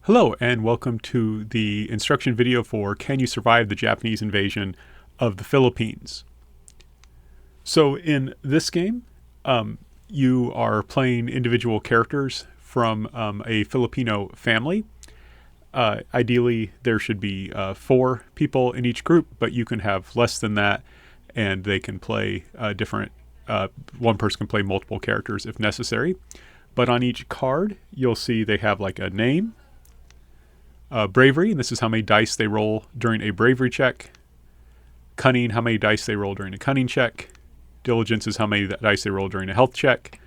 Hello and welcome to the instruction video for Can You Survive the Japanese Invasion of the Philippines? So in this game, you are playing individual characters from a Filipino family. Ideally, there should be 4 people in each group, but you can have less than that, and they can play different. One person can play multiple characters if necessary. But on each card, you'll see they have like a name, bravery, and this is how many dice they roll during a bravery check. Cunning, how many dice they roll during a cunning check. Diligence is how many dice they roll during a health check.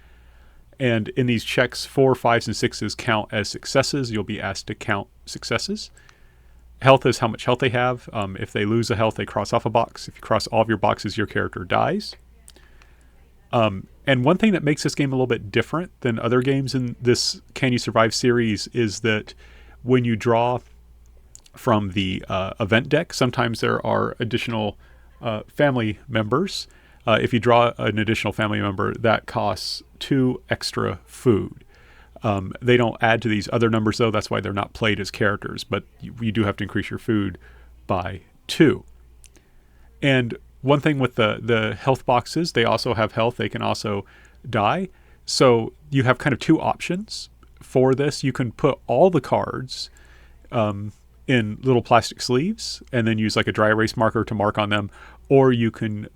And in these checks, 4, 5s, and 6s count as successes. You'll be asked to count successes. Health is how much health they have. If they lose a health, they cross off a box. If you cross all of your boxes, your character dies. And one thing that makes this game a little bit different than other games in this Can You Survive series is that when you draw from the event deck, sometimes there are additional family members. If you draw an additional family member, that costs 2 extra food. They don't add to these other numbers, though. That's why they're not played as characters, but you do have to increase your food by 2. And one thing with the health boxes, they also have health. They can also die. So you have kind of 2 options for this. You can put all the cards in little plastic sleeves and then use like a dry erase marker to mark on them, or you can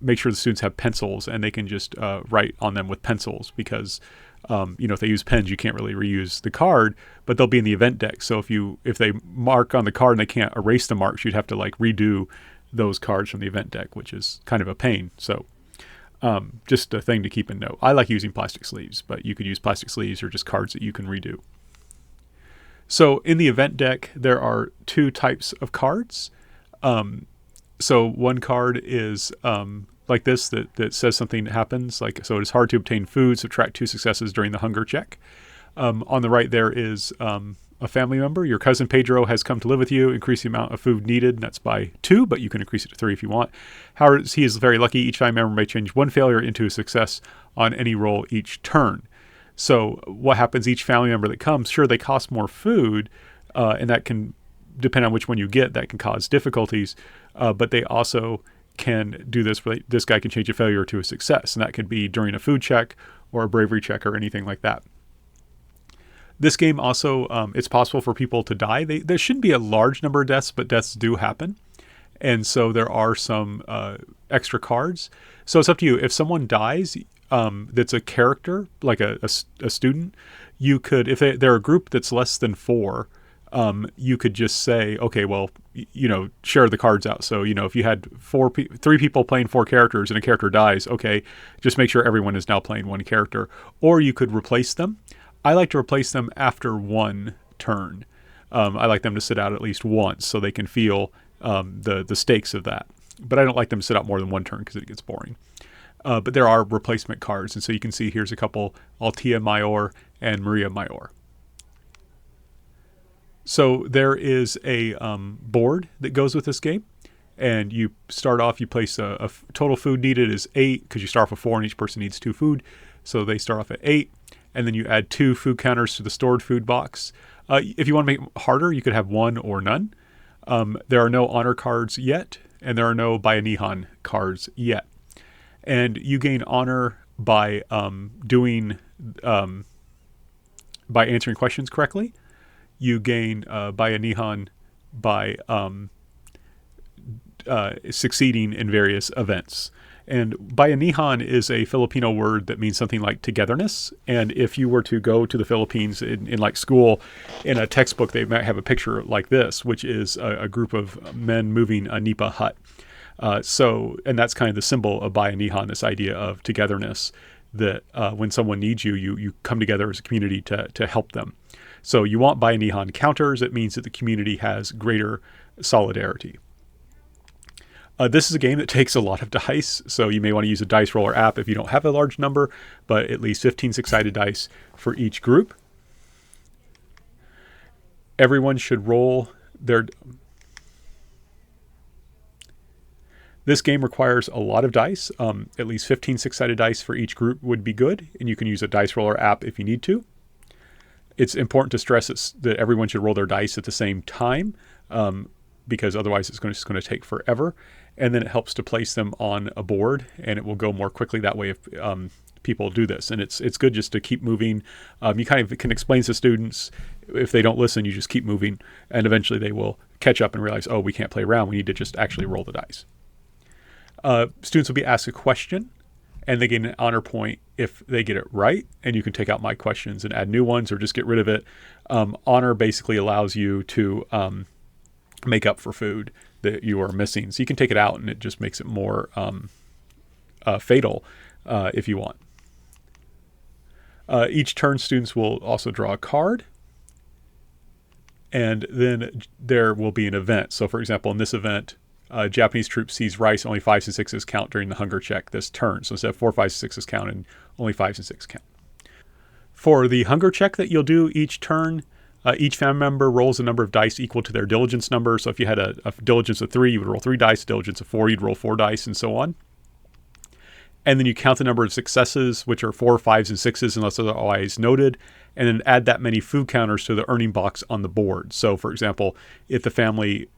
make sure the students have pencils and they can just write on them with pencils because if they use pens, you can't really reuse the card, but they'll be in the event deck. So if they mark on the card and they can't erase the marks, you'd have to like redo those cards from the event deck, which is kind of a pain. So just a thing to keep in note. I like using plastic sleeves, but you could use plastic sleeves or just cards that you can redo. So in the event deck, there are 2 types of cards. So one card is like this that says something happens. So it is hard to obtain food. Subtract 2 successes during the hunger check. On the right there is a family member. Your cousin Pedro has come to live with you. Increase the amount of food needed. And that's by 2, but you can increase it to 3 if you want. However, he is very lucky. Each family member may change 1 failure into a success on any roll each turn. So what happens, each family member that comes, sure, they cost more food, and that can, depend on which one you get, that can cause difficulties, but they also can do this. This guy can change a failure to a success, and that could be during a food check or a bravery check or anything like that. This game also, it's possible for people to die. There shouldn't be a large number of deaths, but deaths do happen. And so there are some extra cards. So it's up to you. If someone dies, that's a character, like a student, you could, if they're a group that's less than 4, you could just say, okay, well, share the cards out. So, if you had 3 people playing 4 characters and a character dies, okay, just make sure everyone is now playing 1 character. Or you could replace them. I like to replace them after 1 turn. I like them to sit out at least once so they can feel the stakes of that. But I don't like them to sit out more than 1 turn because it gets boring. But there are replacement cards. And so you can see here's a couple, Altia Mayor and Maria Mayor. So there is a board that goes with this game. And you start off, you place a total food needed is 8 because you start off with 4 and each person needs 2 food. So they start off at 8. And then you add 2 food counters to the stored food box. If you want to make it harder, you could have 1 or none. There are no honor cards yet. And there are no Bayanihan cards yet. And you gain honor by by answering questions correctly. You gain Bayanihan by succeeding in various events. And Bayanihan is a Filipino word that means something like togetherness. And if you were to go to the Philippines in like school, in a textbook, they might have a picture like this, which is a group of men moving a nipa hut. And that's kind of the symbol of Bayanihan, this idea of togetherness, that when someone needs you, you come together as a community to help them. So you want Bayanihan counters. It means that the community has greater solidarity. This is a game that takes a lot of dice, so you may want to use a dice roller app if you don't have a large number, but at least 15 six-sided dice for each group. Everyone should roll their... This game requires a lot of dice. At least 15 six-sided dice for each group would be good, and you can use a dice roller app if you need to. It's important to stress that everyone should roll their dice at the same time, because otherwise it's just going to take forever. And then it helps to place them on a board, and it will go more quickly that way if people do this. And it's good just to keep moving. You kind of can explain to students, if they don't listen, you just keep moving, and eventually they will catch up and realize, oh, we can't play around. We need to just actually roll the dice. Students will be asked a question, and they get an honor point if they get it right. And you can take out my questions and add new ones or just get rid of it. Honor basically allows you to make up for food that you are missing. So you can take it out, and it just makes it more fatal if you want. Each turn, students will also draw a card, and then there will be an event. So, for example, in this event, Japanese troop sees rice, only 5s and 6s count during the hunger check this turn. So instead of 4, 5, 6s count, and only 5s and 6 count. For the hunger check that you'll do each turn, each family member rolls a number of dice equal to their diligence number. So if you had a diligence of 3, you would roll 3 dice. Diligence of 4, you'd roll 4 dice, and so on. And then you count the number of successes, which are 4, 5s, and 6s, unless otherwise noted, and then add that many food counters to the earning box on the board. So, for example, if the family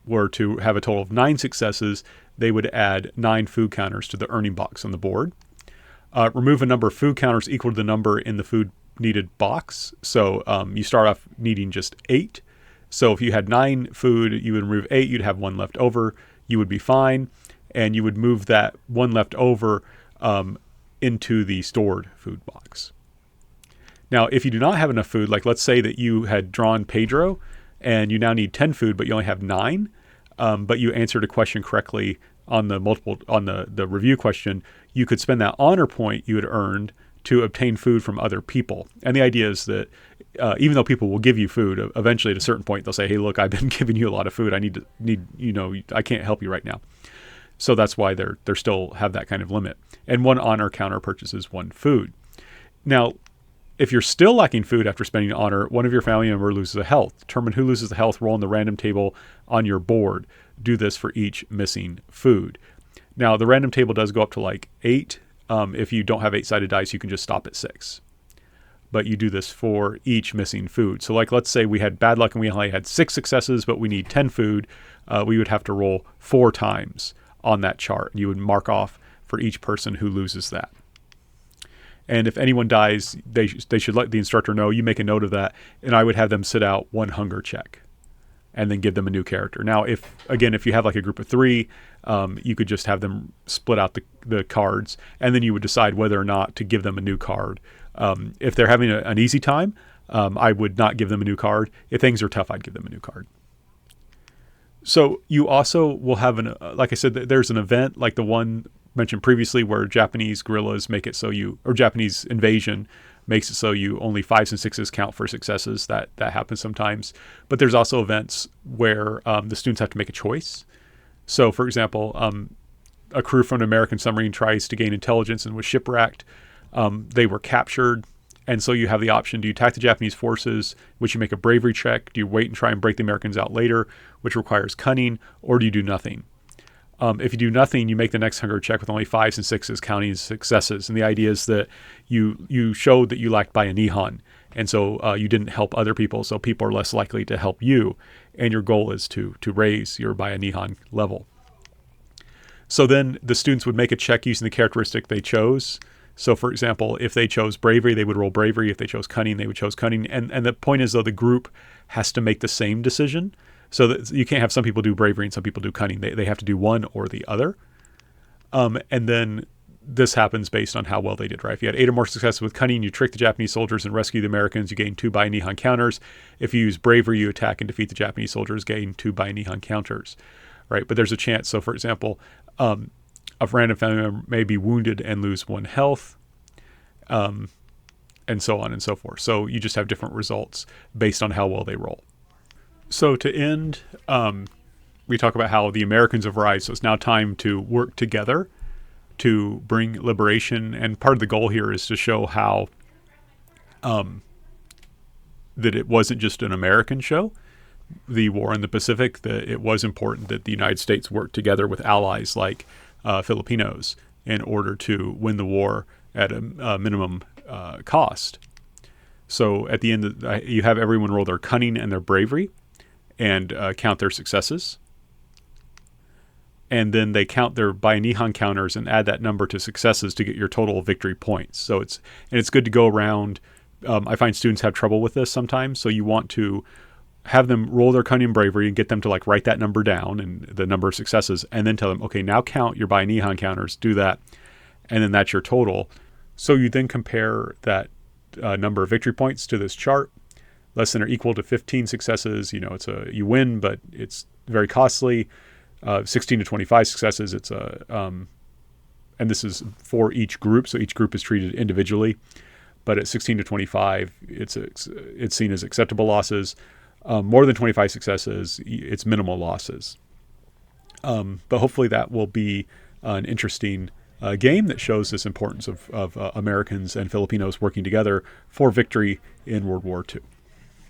were to have a total of 9 successes, they would add 9 food counters to the earning box on the board. Remove a number of food counters equal to the number in the food needed box. So you start off needing just 8. So if you had 9 food, you would remove 8. You'd have 1 left over. You would be fine. And you would move that 1 left over into the stored food box. Now, if you do not have enough food, like let's say that you had drawn Pedro and you now need 10 food, but you only have 9, but you answered a question correctly on the review question, you could spend that honor point you had earned to obtain food from other people. And the idea is that even though people will give you food, eventually at a certain point they'll say, hey, look, I've been giving you a lot of food. I can't help you right now. So that's why they're still have that kind of limit. And 1 honor counter purchases 1 food. Now, if you're still lacking food after spending honor, one of your family members loses a health. Determine who loses the health, roll on the random table on your board. Do this for each missing food. Now, the random table does go up to like 8. If you don't have 8-sided dice, you can just stop at 6. But you do this for each missing food. So like, let's say we had bad luck and we only had 6 successes, but we need 10 food. We would have to roll 4 times on that chart. You would mark off for each person who loses that. And if anyone dies, they should let the instructor know. You make a note of that, and I would have them sit out 1 hunger check and then give them a new character. Now, if you have like a group of 3, you could just have them split out the cards, and then you would decide whether or not to give them a new card. If they're having an easy time, I would not give them a new card. If things are tough, I'd give them a new card. So you also will have like I said, there's an event like the one mentioned previously where Japanese guerrillas make it so or Japanese invasion makes it so you only 5s and 6s count for successes. That happens sometimes. But there's also events where the students have to make a choice. So, for example, a crew from an American submarine tries to gain intelligence and was shipwrecked. They were captured. And so you have the option, do you attack the Japanese forces, which you make a bravery check? Do you wait and try and break the Americans out later, which requires cunning? Or do you do nothing? If you do nothing, you make the next hunger check with only 5s and 6s counting as successes. And the idea is that you showed that you lacked by a Nihon. And so you didn't help other people, so people are less likely to help you. And your goal is to raise your by a Nihon level. So then the students would make a check using the characteristic they chose. So, for example, if they chose bravery, they would roll bravery. If they chose cunning, they would choose cunning. And the point is, though, the group has to make the same decision. So that you can't have some people do bravery and some people do cunning. They have to do one or the other. And then this happens based on how well they did, right? If you had 8 or more successes with cunning, you trick the Japanese soldiers and rescue the Americans, you gain 2 by Nihon counters. If you use bravery, you attack and defeat the Japanese soldiers, gain 2 by Nihon counters, right? But there's a chance. So, for example, a random family member may be wounded and lose 1 health, and so on and so forth. So you just have different results based on how well they roll. So to end, we talk about how the Americans have arrived. So it's now time to work together to bring liberation. And part of the goal here is to show how that it wasn't just an American show, the war in the Pacific, that it was important that the United States worked together with allies like Filipinos in order to win the war at a minimum cost. So at the end, you have everyone roll their cunning and their bravery and count their successes. And then they count their Bainihan counters and add that number to successes to get your total victory points. So it's good to go around. I find students have trouble with this sometimes. So you want to have them roll their cunning and bravery and get them to like write that number down and the number of successes, and then tell them, okay, now count your Bainihan counters, do that. And then that's your total. So you then compare that number of victory points to this chart. Less than or equal to 15 successes, you win, but it's very costly. 16 to 25 successes, it's and this is for each group, so each group is treated individually. But at 16 to 25, it's seen as acceptable losses. More than 25 successes, it's minimal losses. But hopefully that will be an interesting game that shows this importance of Americans and Filipinos working together for victory in World War II.